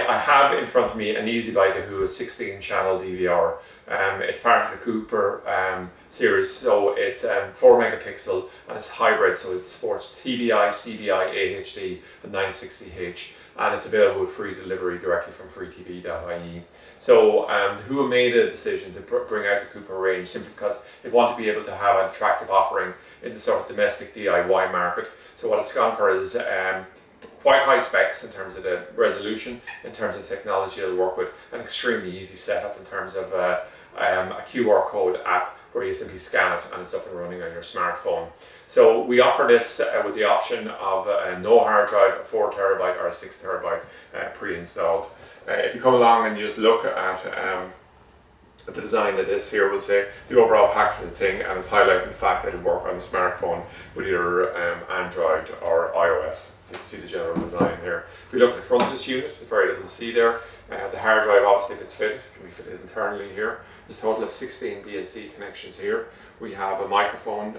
I have in front of me an Easy by Dahua 16 channel DVR. It's part of the Cooper series, so it's 4 megapixel and it's hybrid, so it supports TVI, CVI, AHD and 960H, and it's available with free delivery directly from freetv.ie. So Dahua made a decision to bring out the Cooper range simply because they want to be able to have an attractive offering in the sort of domestic DIY market. So what it's gone for is quite high specs in terms of the resolution, in terms of technology it'll work with, an extremely easy setup in terms of a QR code app where you simply scan it and it's up and running on your smartphone. So we offer this with the option of no hard drive, a 4 terabyte or a 6 terabyte pre-installed. If you come along and you just look at the design of this here, we'll say the overall package of the thing, and it's highlighting the fact that it'll work on a smartphone with either Android or iOS. So you can see the general design here. If we look at the front of this unit, there's very little to see there. The hard drive, obviously, if it's fitted, can be fitted internally here. There's a total of 16 BNC connections here. We have a microphone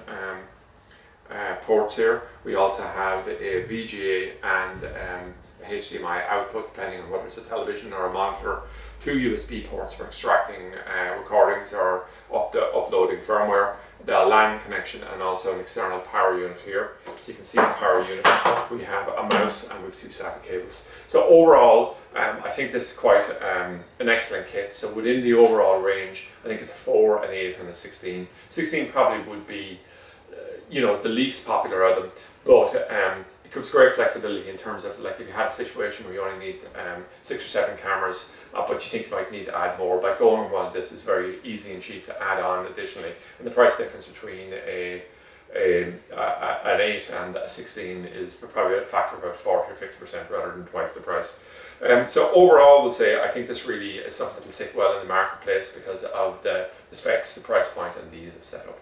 ports here. We also have a VGA and a HDMI output, depending on whether it's a television or a monitor. 2 USB ports for extracting recordings or uploading firmware. The LAN connection and also an external power unit here. So you can see the power unit. We have a mouse and we have 2 SATA cables. So overall, I think this is quite an excellent kit. So within the overall range, I think it's a 4, an 8 and a 16. 16 probably would be the least popular of them, but it gives great flexibility in terms of, like, if you had a situation where you only need 6 or 7 cameras, but you think you might need to add more, by going with one of this is very easy and cheap to add on additionally, and the price difference between an 8 and a 16 is probably a factor of about 40 or 50% rather than twice the price. So overall, we'll say I think this really is something that will sit well in the marketplace because of the specs, the price point and the ease of setup.